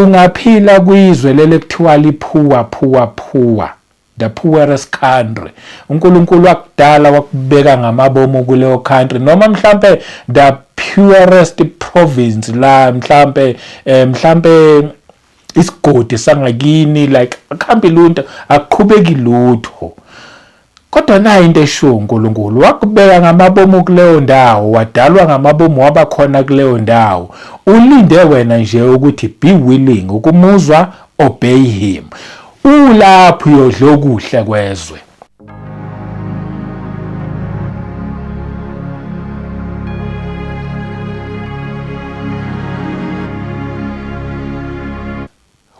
ungaphila kwizwe leli kuthiwa poor, the poorest country. uNkulunkulu wakudala wakubeka ngamabomu kuleyo country, noma mhlambe the purest province la mhlambe isigodi sangakini, like akhambi lunto akuqhubeki lutho. Kodwa nayo into esho uNkulunkulu wakubeka ngamabomu kuleyo ndawo, wadalwa ngamabomu wabakhona kuleyo ndawo. Ulinde wena nje ukuthi be willing ukumuzwa, obey him. Ulapho uyodla okuhle kwezwe.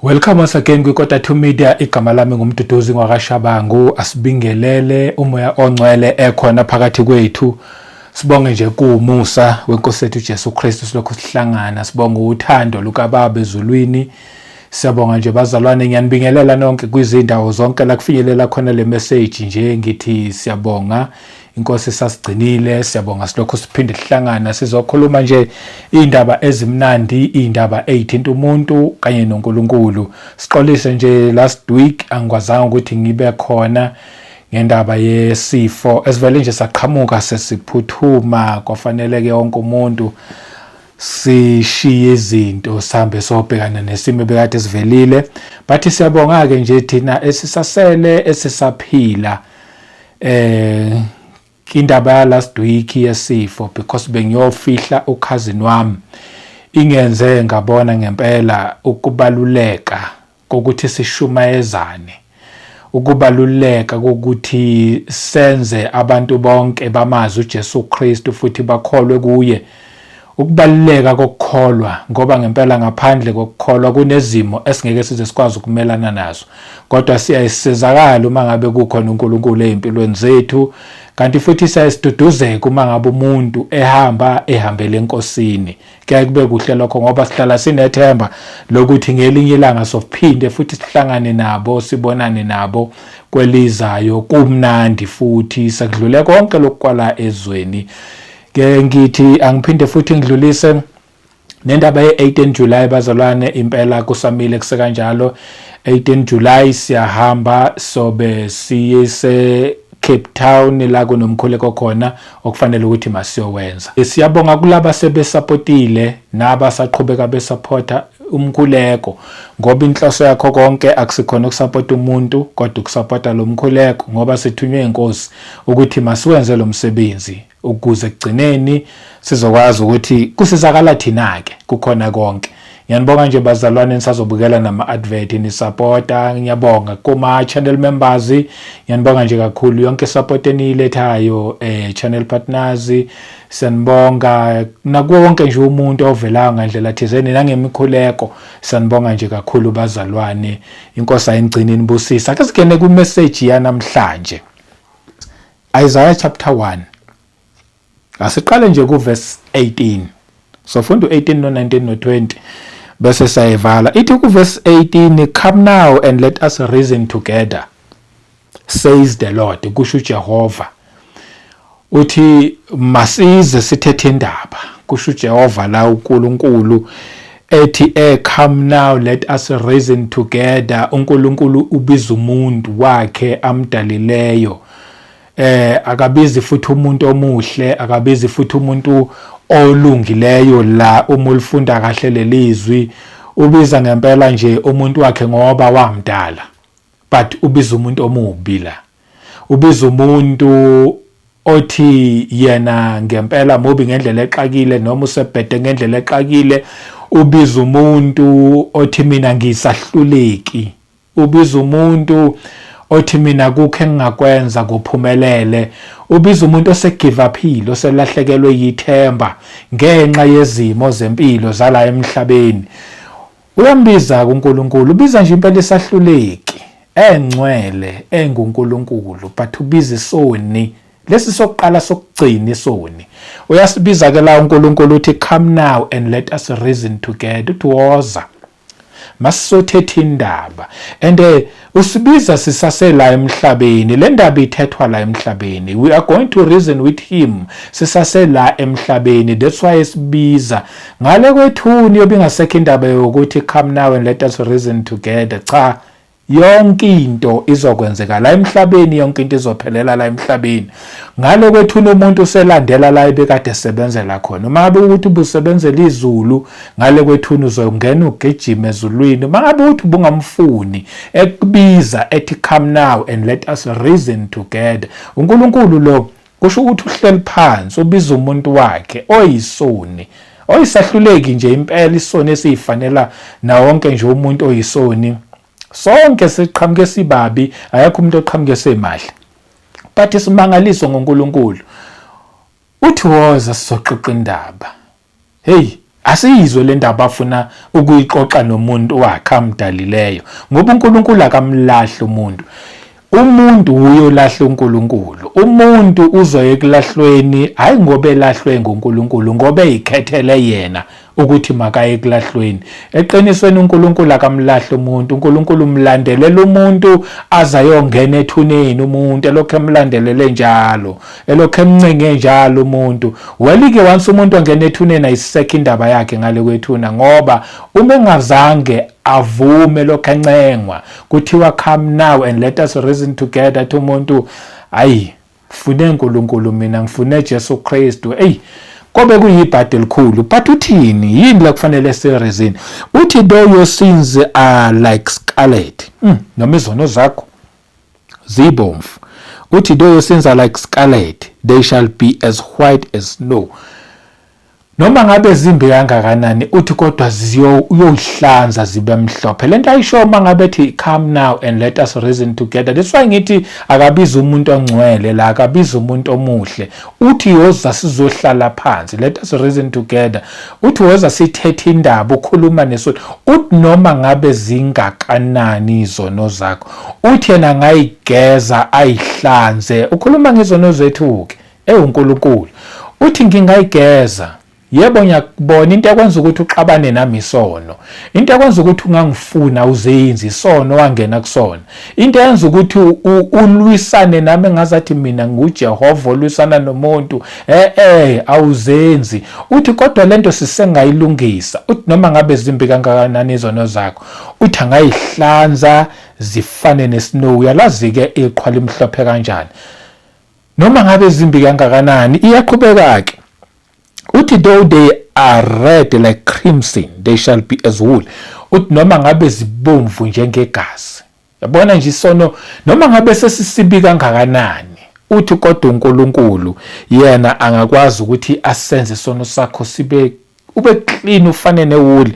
Welcome once again kwiKota2 Media. Igama lami ngumduduzi ngwakashabangu. Asibingelele umoya ongcwele ekhona phakathi kwethu. Sibonge nje kuumusa weNkosi yethu Jesu Kristu silokhu sihlangana. Sibonge uthando lukaBaba ezulwini. Siyabonga nje bazalwane, ngiyanibingelela nonke kwizindawo zonke la kufinyelela khona le message nje ngithi siyabonga. Inkosi sasigcinile, siyabonga silokhu siphinde sihlangana sizokhuluma nje indaba ezimnandi, indaba ezithinta umuntu kanye noNkulunkulu. Siqolise nje last week angikwazanga ukuthi ngibe khona ngendaba yesifo esivele nje saqhamuka sesiphuthuma, kwafanele ke wonke umuntu sishiye izinto sihambe sobhekana nesimo ebekade sivelile. But siyabonga ke nje thina esisasele esisaphila indaba ya last week yesifo, because bengiyofihla ukhazini wami ingenze ngabona ngempela ukubaluleka kokuthi sishumayezane, ukubaluleka kokuthi senze abantu bonke bamazi uJesu Kristu futhi bakholwe kuye. Ukubaluleka kokukholwa, ngoba ngempela ngaphandle kokukholwa kunezimo esingeke size sikwazi ukumelana nazo, kodwa siyasizakala uma ngabe kukhona uNkulunkulu ezimpilweni zethu, kanti futhi siyasiduduzeka uma ngabe umuntu ehambele enkosini. Kuyaye kube kuhle lokho ngoba sihlala sinethemba lokuthi ngelinye ilanga sophinde futhi sihlangane nabo, sibonane nabo kwelizayo. Kumnandi futhi sekudlule konke lokukwala ezweni. Ke ngithi angiphinde futhi ngidlulise nendaba ye-18 July bazalwane, impela kusamile kusekanjalo. 18 July siyahamba sobe siyise Cape Town la kunomkhuleko khona okufanele ukuthi masiyowenza. Siyabonga kulabo sebesupportile nabasaqhubeka besupporta umkhuleko, ngoba inhloso yakho konke akusikhona ukusupport umuntu kodwa ukusupporta lo mkhuleko, ngoba sithunywe inkosi ukuthi masiwenze lo msebenzi ukuze ekugcineni sizokwazi ukuthi kusizakala thina ke kukhona konke. Ngiyanibonga nje bazalwane nisazobukela nama-advert nisupporta. Ngiyabonga kuma channel members, ngiyanibonga nje kakhulu yonke support enilethayo, channel partners siyanibonga, nakuwo wonke nje umuntu ovelayo ngandlela thizeni nangemikhuleko. Siyanibonga nje kakhulu bazalwane, inkosi ayingcine inibusisa. Ake singene ku message yanamhlanje, Isaiah chapter 1. Asiqale nje ku verse 18. So funda 18 no 19 no 20 bese sayivala. Ithi ku verse 18, come now and let us reason together, says the Lord. Kusho uJehova. Uthi masize sithethe indaba. Kusho uJehova la uNkulunkulu ethi come now let us reason together. uNkulunkulu ubiza umuntu wakhe amdalileyo. Akabizi futhi umuntu omuhle, akabizi futhi umuntu olungileyo la uma ulifunda kahle lelizwi. Ubiza ngempela nje umuntu wakhe ngoba wamdala, but ubiza umuntu omubi la. Ubiza umuntu othi yena ngempela mubi ngendlela exakile noma usebhede ngendlela exakile. Ubiza umuntu othi mina ngisahluleki. Ubiza umuntu othi mina kukho engingakwenza kuphumelele. Ubiza umuntu osegive uphilo, oselahlekelwe yithemba ngenxa yezimo zempilo zala emhlabeni. Uyambiza uNkulunkulu, ubiza nje impela isahluleki engcwele enguNkulunkulu, but ubiza isoni. Lesi sokuqala sokugcina isoni. Uyasibiza ke la uNkulunkulu uthi come now and let us reason together. Uthi woza masizothetha indaba and usibiza sisasela emhlabeni. Le ndaba ithethwa la emhlabeni. We are going to reason with him sisasela emhlabeni. That's why esibiza ngale kwethuni yobingasekho indaba yokuthi come now and let us reason together. Cha, yonke into izokwenzeka la emhlabeni, yonke into izophelela la emhlabeni. Ngalo kwethu umuntu uselandela la ebekade esebenzela khona. Uma ngabe ukuthi ubusebenzela izulu, ngale kwethu uzongena ugijima ezulwini. Uma ngabe ukuthi bungamfuni ekubiza ethi come now and let us reason together. uNkulunkulu lo kusho ukuthi uhleli phansi ubiza umuntu wakhe oyisoni, oyisahluleki nje impela, isoni esifanela na wonke nje umuntu oyisoni. Sonke siqhamuke sibabi, ayakho umuntu oqhamuke semahle. But isimangaliso ngoNkulunkulu uthi woza sizoxoxa indaba. Hey, asiyizwe le ndaba afuna ukuyixoxa nomuntu wakhe amdalileyo, ngoba uNkulunkulu akamlahli umuntu. Umuntu uyolahla uNkulunkulu. Umuntu uzoya ekulahlweni hayi ngoba elahlwe ngoNkulunkulu, ngoba eyikhethele yena ukuthi makaye ekulahlweni. Eqinisweni uNkulunkulu akamlahla umuntu. uNkulunkulu umlandelela umuntu azayongena ethuneni umuntu, elokho emlandelele njalo, elokho emncenge njalo umuntu. Welike once umuntu ongena ethuneni ayisekho indaba yakhe ngale kwethuna, ngoba uma engazange avume lokho encengwa kuthiwa come now and let us reason together, athi umuntu hayi fune uNkulunkulu, mina ngifune Jesu Kristu, kobe kuyibhadi elikhulu. But uthini yini la kufanele sireason? Uthi though your sins are like scarlet, noma izono zakho zibomvu, uthi though your sins are like scarlet, they shall be as white as snow. Noma ngabe zimbi kangakanani, uthi kodwa uyohlanza zibe mhlophe. Lento ayisho uma ngabe ethi come now and let us reason together. That's why ngithi akabiza umuntu ongcwele la, akabiza umuntu omuhle. Uthi yoza sizohlala phansi, let us reason together. Uthi woza sithethe indaba, ukhuluma nesona. Uthi noma ngabe zingakanani izono zakho, uthi yena ngayigeza ayihlanze. Ukhuluma ngezono zethu-ke uNkulunkulu. Uthi ngingayigeza. Yebo ngiyakubona into ekwenza ukuthi uxabane nami isono, into ekwenza ukuthi ungangifuna uzenzi isono wangena kusona, into eyenza ukuthi ulwisane nami engazathi mina nguJehova olwisana nomuntu, awuzenzi. Uthi kodwa lento sisengayilungisa. Uthi noma ngabe zimbi kangakanani izono zakho, uthi angayihlanza zifane nesnow. Uyalazi-ke iqhwa limhlophe kanjani. Noma ngabe zimbi kangakanani, iyaqhubeka-ke. Uthi though they are red like crimson, they shall be as wool. Uthi noma ngabe zibomvu njengegazi. Yabona nje isono noma ngabe sesisibi kangakanani, uthi kodwa uNkulunkulu yena angakwazi ukuthi asenze isono sakho sibe ube clean, ufane newuli,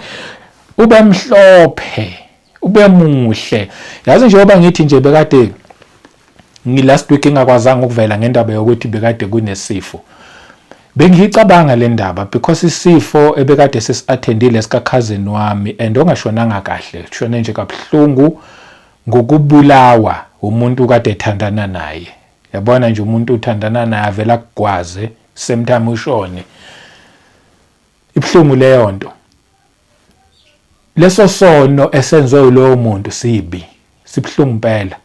ube mhlophe, ube muhle. Yazi njengoba ngithi nje bekade last week engakwazanga ukuvela ngendaba yokuthi bekade kunesifo. Bengicabanga le ndaba because isifo ebekade sesi-attendile sika-cousin wami and ongashonanga kahle, shone nje kabuhlungu ngokubulawa umuntu kade ethandana naye. Yabona nje umuntu uthandana naye avela kugwaze same time ushone. Ibhlungu leyo nto. Leso sono esenzwe lo muntu sibi, sibhlungu impela.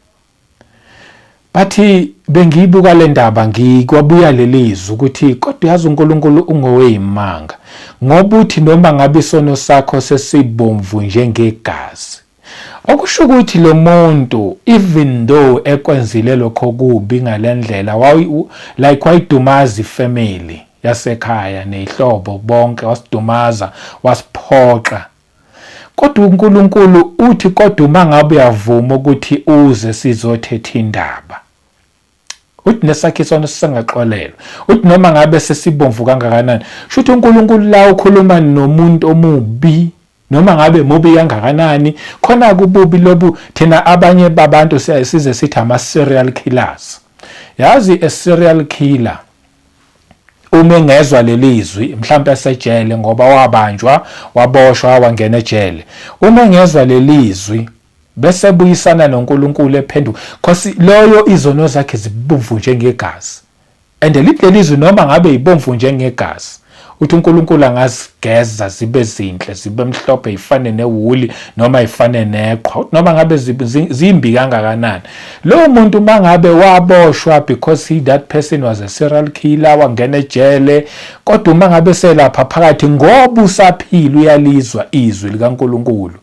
Bathi bengiyibuka le ndaba ngikwabuya lelizwi ukuthi kodwa yazi uNkulunkulu ungoweyimanga, ngoba uthi noma ngabe isono sakho sesibomvu njengegazi. Okusho ukuthi lo muntu even though ekwenzile lokho kubi ngalendlela like wayidumaza ifamily yasekhaya nezihlobo bonke, wasidumaza wasiphoxa, kodwa uNkulunkulu uthi kodwa uma ngabe uyavuma ukuthi uze sizothetha indaba, uthi nesakhe isono sisengaxolelwa, uthi noma ngabe sesibomvu kangakanani, shuthi uNkulunkulu la ukhuluma nomuntu omubi noma ngabe mubi kangakanani, khona kububi lobu thina abanye babantu size sithi ama-serial killers. Yazi a-serial killer uma engezwa lelizwi mhlawumbe esejele ngoba wabanjwa, waboshwa, wangena ejele, uma engezwa lelizwi bese buyisana noNkulunkulu ephenduka, because loyo izono zakhe zibomvu njengegazi. And lelizwi noma ngabe ibomvu njengegazi, uthi uNkulunkulu angazigeza zibe zinhle zibe mhlophe ifane newuli noma ifane neqhwa noma ngabe zimbi kangakanani. Lo muntu mangabe waboshwa because that person was a serial killer wangena ejele, kodwa uma ngabe selapha phakathi ngoba usaphila uyalizwa izwi likaNkulunkulu,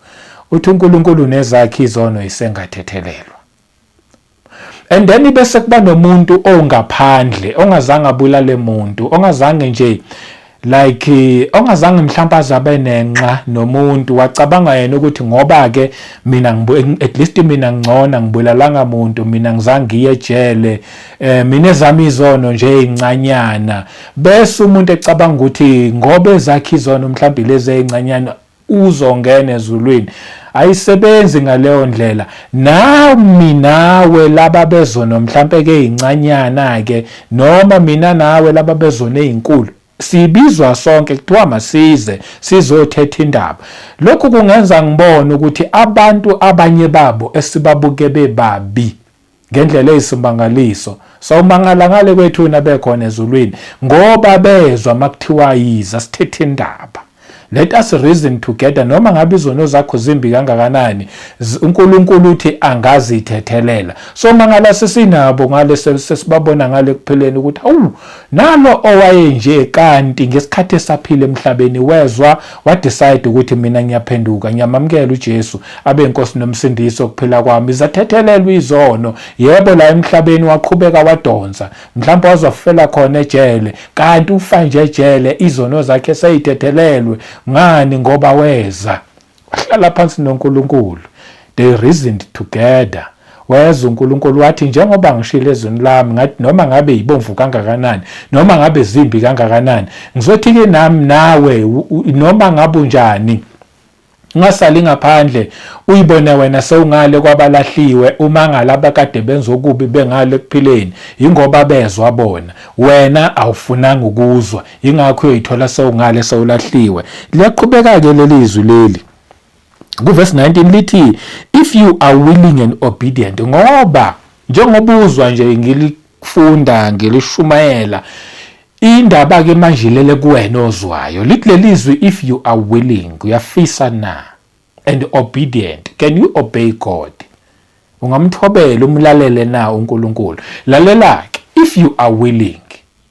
uthi uNkulunkulu nezakhe izono isengathethelelwa. And then bese kuba nomuntu ongaphandle ongazange abulale muntu, ongazange nje like ongazange mhlawumbe azabe nenqa nomuntu, wacabanga yena ukuthi ngoba ke mina at least mina ngcona ngibulalanga muntu, mina ngizange ngiye ejele, mina ezami izono nje ezincanyana. Bese umuntu ecabanga ukuthi ngoba ezakhe izono mhlawumbe lezi ezincanyana uzongena ezulwini. Ayisebenzi ngaleyo ndlela. Nami nawe laba bezono mhlawumbe ke ezincanyana ke noma mina nawe laba bezono ezinkulu sibizwa sonke kuthiwa masize sizothetha indaba. Lokhu kungenza ngibone ukuthi abantu abanye babo esibabuke bebabi ngendlela eyisimangaliso sawumangala ngale kwethu nabekhona ezulwini ngoba bezwa makuthiwa yiza sithethe indaba. Let us reason together. Noma ngabe izono zakho zimbi kangakanani, uNkulunkulu uthi angazithethelela. So mangala sesinabo ngale sesibabona ngale kupheleni ukuthi awu nalo owaye nje kanti ngesikhathi esaphila emhlabeni wezwa wa decide ukuthi mina ngiyaphenduka ngiyamamkela uJesu abe inkosi nomsindisi okuphila kwami, izathethelelwa izono. Yebo la emhlabeni waqhubeka wadonsa, mhlawumbe wazofela khona ejele, kanti ufa nje ejele izono zakhe seyithethelelwe. Ngani? Ngoba weza wahlala phansi noNkulunkulu, they reasoned together. Weza uNkulunkulu wathi njengoba ngishilo ezweni lami ngathi noma ngabe yibomvu kangakanani noma ngabe zimbi kangakanani, ngizothi ke nami nawe noma ngabe unjani ungasali ngaphandle uyibone wena sewungale kwabalahliwe, uma ngalaba kade benza okubi bengale kuphileni ingoba bezwa bona, wena awufunanga ukuzwa ingakho uyithola sewungale sewulahliwe. Liyaqhubeka ke lelizwi leli kuverse 19 lithi if you are willing and obedient, ngoba njengoba uzwa nje ngilifunda ngilishumayela indaba ke manje lele kuwena ozwayo, lithi lelizwi if you are willing, uyafisa na, and obedient, can you obey God? Ungamthobela umlalele na uNkulunkulu. Lalela ke, if you are willing,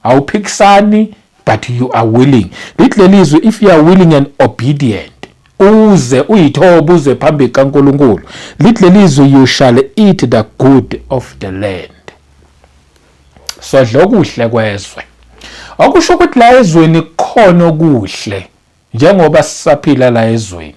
awuphikisani but you are willing. Lithi lelizwi if you are willing and obedient, uze uyithobe uze phambi kaNkulunkulu, lithi lelizwi you shall eat the good of the land. So dlokuhle kwezwe. Akusho ukuthi la ezweni khona okuhle njengoba sisaphila la ezweni,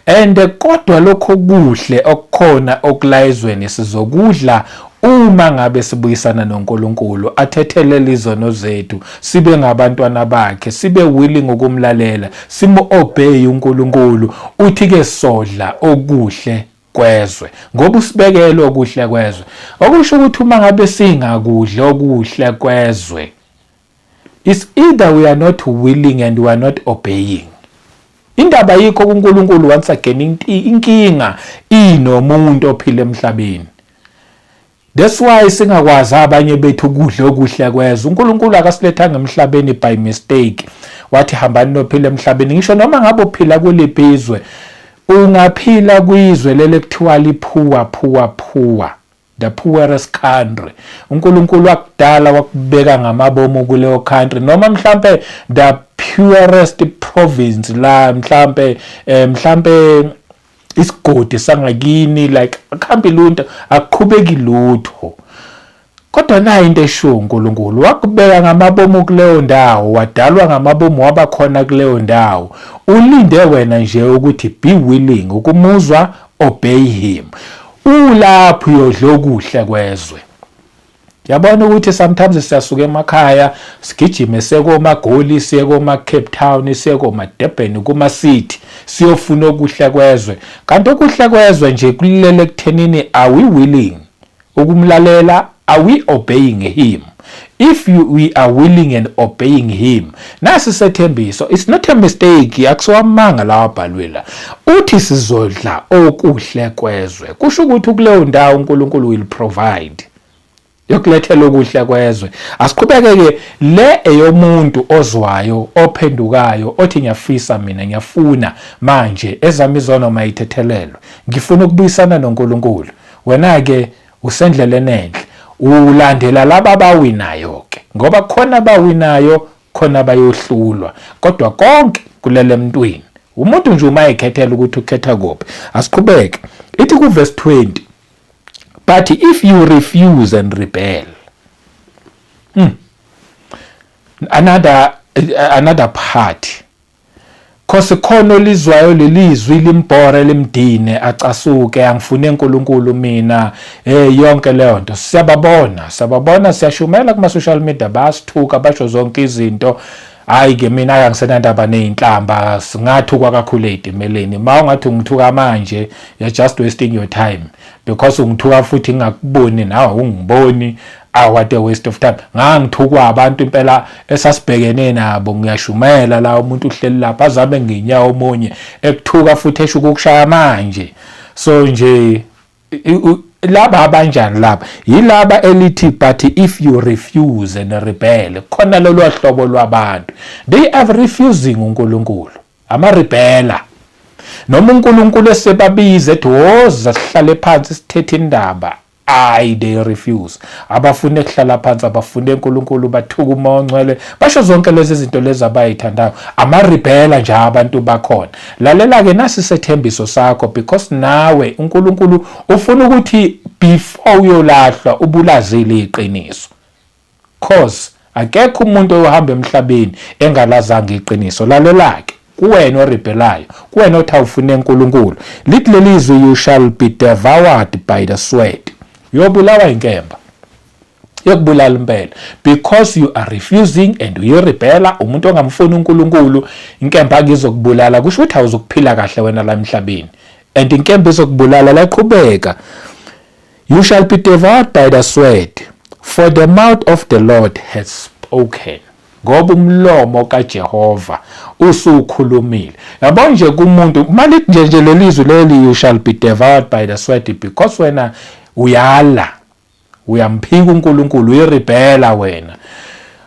and kodwa lokho kuhle okukhona okula ezweni sizokudla uma ngabe sibuyisana noNkulunkulu, athethelela izono zethu, sibe ngabantwana bakhe, sibe willing ukumlalela, simu-obey uNkulunkulu. Uthi ke sodla okuhle kwezwe ngoba usibekele okuhle kwezwe. Okusho ukuthi uma ngabe singakudla okuhle kwezwe, it's either we are not willing and we are not obeying. Indaba yikho kuNkulunkulu once again inkinga inomuntu ophila emhlabeni. That's why singakwazi abanye bethu ukudla okuhle kwezwe. uNkulunkulu akasilethanga emhlabeni by mistake wathi hambani nophila emhlabeni. Ngisho noma ngabe uphila kuliphi izwe, ungaphila kwizwe lele kuthiwa liphuwa, the poorest country, uNkulunkulu wakudala wakubeka ngamabomu kuleyo country, noma mhlambe the purest province la mhlambe isigodi sangakini like akhambi lunta akuqhubeki lutho, kodwa nayo into esho uNkulunkulu wakubeka ngamabomu kuleyo ndawo, wadalwa ngamabomu wabakhona kuleyo ndawo. Ulinde wena nje ukuthi be willing ukumuzwa, obey him. Ulapho uyodla okuhle kwezwe. Yabona ukuthi sometimes siyasuka emakhaya sigijime sekoMagoli, siye koMaCape Town, siye koMadurban, kuma-city siyofuna okuhle kwezwe. Kanti okuhle kwezwe nje kulele kuthenini are we willing ukumlalela, are we obeying him? If we are willing and obeying him, nasi sethembiso, it's not a mistake, akusiwamanga lawa abhalwela. Uthi sizodla okuhle kwezwe. Kusho ukuthi kuleyo ndawo uNkulunkulu will provide. yokulethela okuhle kwezwe. Asiqhubeke-ke le eyomuntu ozwayo ophendukayo othi ngiyafisa mina ngiyafuna manje ezami izono mayithethelelwe ngifuna ukubuyisana noNkulunkulu. Wena-ke usendleleni enhle ulandela laba abawinayo ke ngoba khona abawinayo khona bayohlulwa kodwa konke kulele emntwini umuntu nje uma ekhethela ukuthi ukhetha kuphi. Asiqhubeke ithi ku verse 20, but if you refuse and rebel, another part, cause khona olizwayo lelizwi limbhore limdine acasuke angifune uNkulunkulu mina yonke leyo nto siyababona siyashumela kuma social media basithuka basho zonke izinto. Hayi ke mina akangisenandaba nezinhlamba singathuka kakhulu ezimeleni ma ungathi ungithuka manje you're just wasting your time because ungithuka futhi ngakuboni nawe ungiboni. What a waste of time. Ngangithukwa abantu impela esasibhekene nabo ngiyashumela la umuntu uhleli lapha azabe nginyawo omunye ekuthuka futhi esho ukushaya manje. So nje laba abanjani laba yilaba elithi but if you refuse and rebel khona lolu hlobo lwabantu they are refusing uNkulunkulu ama-rebella noma uNkulunkulu esebabize ethi woza sihlale phansi sithethe indaba they refuse. Abafune kuhlala phansi abafune uNkulunkulu bathuka uMoya oNgcwele basho zonke lezi zinto lezi abayithandayo ama-rebella nje abantu bakhona. Lalela ke nasi sethembiso sakho because nawe uNkulunkulu ufuna ukuthi before uyolahlwa ubulazile iqiniso cause akekho umuntu ohamba emhlabeni engalazanga iqiniso. Lalela ke kuwena orebelayo kuwena othi awufune uNkulunkulu lithi lelizwi you shall be devoured by the sword. Yobulawa inkemba yokubulala impela because you are refusing and you rebella. Umuntu ongamfuni uNkulunkulu inkemba akizokubulala kusho ukuthi awuzokuphila kahle wena la emhlabeni and inkemba izokubulala la iqhubeka. You shall be devoured by the sword for the mouth of the Lord has spoken. Ngoba umlomo kaJehova usukhulumile. Yabo nje kumuntu malithi nje lelizwi leli you shall be devoured by the sword because wena uyala uyamphika uNkulunkulu uyirebella wena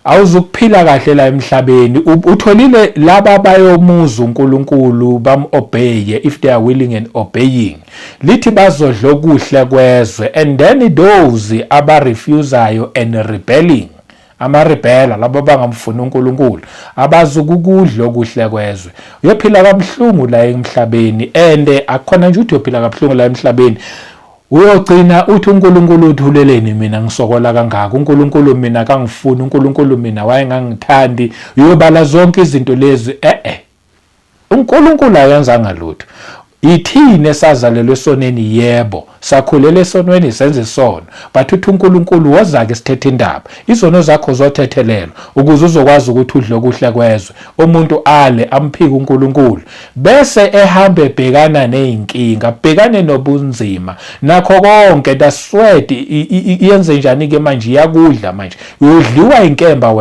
awuzukuphila kahle la emhlabeni. Utholile laba bayomuza uNkulunkulu bamobeye if they are willing and obeying lithi bazodla okuhle kwezwe and then those abarefusayo and rebelling ama-rebella labo bangamfuni uNkulunkulu abazukukudla okuhle kwezwe uyophila kabuhlungu la emhlabeni and akhona nje uthi uyophila kabuhlungu la emhlabeni uyogcina uthi uNkulunkulu uthuleleni mina ngisokola kangaka uNkulunkulu mina kangifuni uNkulunkulu mina wayengangithandi uyobala zonke izinto lezi uNkulunkulu ayenzanga lutho. Ithini esazalelwe esoneni yebo sakhulela esonweni senze isono but uthi uNkulunkulu woza-ke sithethe indaba izono zakho zothethelelwa ukuze uzokwazi ukuthi udle okuhle kwezwe umuntu ale amphike uNkulunkulu bese ehambe ebhekana ney'nkinga bhekane nobunzima nakho konke the sweat yenze njani-ke manje iyakudla manje uyodliwa inkemba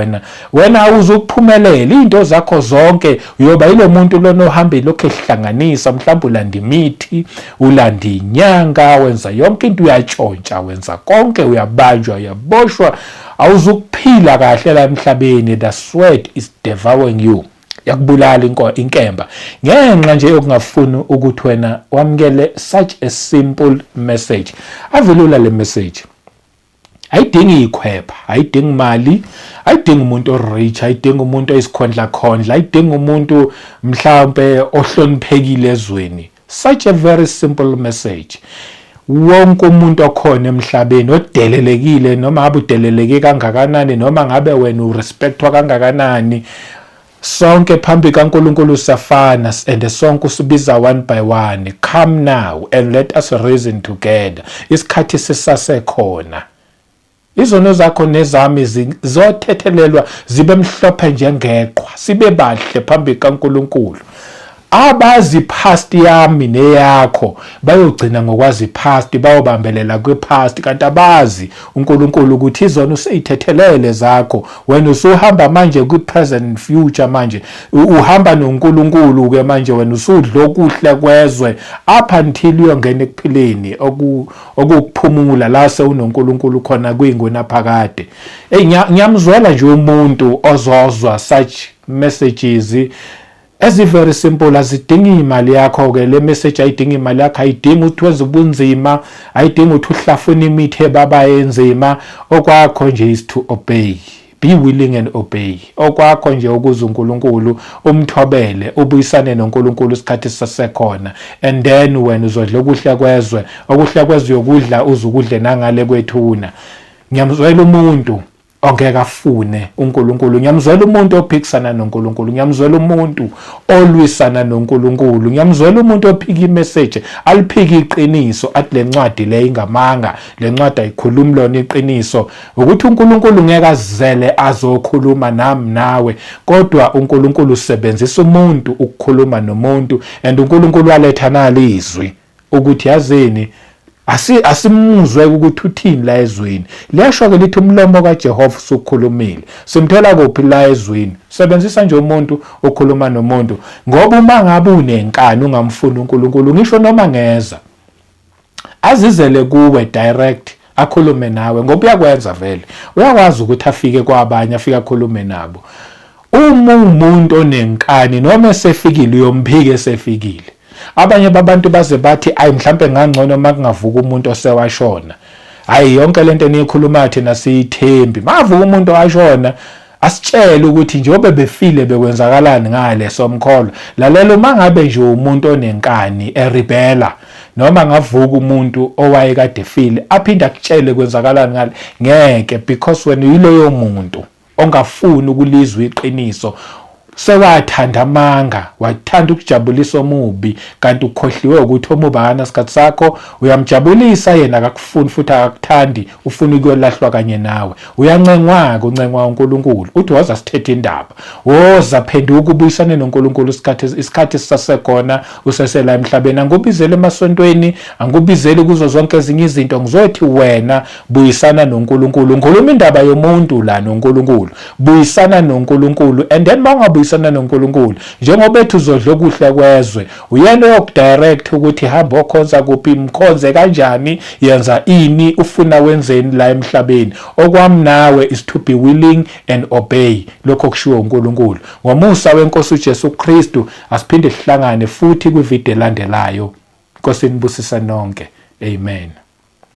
wena awuzukuphumelela iy'nto zakho zonke uyoba yilo muntu lona ohambe lokhu ehlanganisa mhlawumbe ulanda imithi ulanda inyanga wenza yonke into uyatshontsha wenza konke uyabanjwa uyaboshwa awuzukuphila kahle la emhlabeni. The sweat is devouring you yakubulala inkemba ngenxa nje yokungafuni ukuthi wena wamukele such a simple message. Avelula le message ayidingi ikhwepha ayidingi imali ayidingi umuntu orich ayidingi umuntu oyisikhondla ayidingi umuntu mhlawumbe ohloniphekile ezweni. Such a very simple message. Wonke umuntu okhona emhlabeni odelelekile noma ngabe udeleleke kangakanani noma ngabe wena urespectwa kangakanani sonke phambi kaNkulunkulu safana and sonke usibiza one by one. Come now and let us reason together. Isikhathi sisasekhona izono zakho nezami zothethelelwa zibe mhlophe njengeqhwa sibe bahle phambi kaNkulunkulu. abazi past yami neyakho bayogcina ngokwazi past, bayobambelela kwi-past, kanti abazi uNkulunkulu ukuthi izona useyithethelele zakho. Wena usuhamba manje kwi-present future, manje uhamba noNkulunkulu ke manje, wena usudla okuhle kwezwe up until uyongena ekuphileni okukuphumula la sewunoNkulunkulu khona kwingunaphakade. Ngiyamzwela nje umuntu ozozwa such messages very simple, azidingi imali yakho ke. Le message ayidingi imali yakho, ayidingi ukuthi wenze ubunzima, ayidingi ukuthi uhlafune imithi ebaba enzima. Okwakho nje is to obey. Be willing and obey. Okwakho nje ukuze uNkulunkulu umthobele, ubuyisane noNkulunkulu isikhathi sisekhona, and then wena uzodla okuhle kwezwe. Okuhle kwezwe yokudla uzukudle nangale kwethuna. Ngiyamzwela umuntu ongeke afune uNkulunkulu, ngiyamzwela umuntu ophikisana noNkulunkulu, ngiyamzwela umuntu olwisana noNkulunkulu, ngiyamzwela umuntu ophika imessage aliphika iqiniso athi le ncwadi le ingamanga, le ncwadi ayikhulumi lona iqiniso, ukuthi uNkulunkulu ngeke azizele azokhuluma nami nawe, kodwa uNkulunkulu usebenzisa umuntu ukukhuluma nomuntu, and uNkulunkulu waletha nalo izwi ukuthi yazini asimuzwe ukuthi uthini la ezweni. Liyasho ke lithi umlomo kaJehova usukhulumile. Simthola kuphi la ezweni? Sebenzisa nje umuntu okhuluma nomuntu, ngoba uma ngabe unenkani ungamfuni uNkulunkulu, ngisho noma ngeza azizele kuwe direct akhulume nawe, ngoba uyakwenza vele. Uyakwazi ukuthi afike kwabanye, afike akhulume nabo. Uma umuntu onenkani noma esefikile uyomphike esefikile. Abanye babantu baze bathi ayi mhlambe ngangcono makungavuka umuntu osewashona. Hayi yonke lento eniyikhuluma thina siyithembi. Mavuka umuntu owashona asitshele ukuthi njengoba befile bekwenzakalani ngale somkholo. Lalela uma ngabe nje umuntu onenkani erebela noma ngavuka umuntu owayekade efile aphinda akutshele kwenzakalani ngale, ngeke, because wena yiloyo muntu ongafuni ukulizwa iqiniso. Sewathanda amanga, wathanda ukujabulisa omubi, kanti ukhohliwe ukuthi omubi akana isikhathi sakho. Uyamjabulisa yena akakufuni futhi akakuthandi, ufuna ukuyolahlwa kanye nawe. Uyancengwa uNkulunkulu uthi woza sithethe indaba, woza phenduka ubuyisane noNkulunkulu isikhathi sisasekhona usesela emhlabeni. Angubizele emasontweni, angubizele kuzo zonke ezinye izinto, ngizothi wena buyisana noNkulunkulu. Ngikhuluma indaba yomuntu la noNkulunkulu, buyisana noNkulunkulu, and then mawungabuyisana noNkulunkulu njengoba ethu uzodla okuhle kwezwe, uyena oyokudirect ukuthi hamba okhonza kuphi, mkhonze kanjani, yenza ini, ufuna wenzeni la emhlabeni. Okwami nawe is to be willing and obey lokho kushiwo uNkulunkulu. Ngomusa weNkosi uJesu Kristu asiphinde sihlangane futhi kwivideo elandelayo. Inkosi inibusisa nonke. Amen.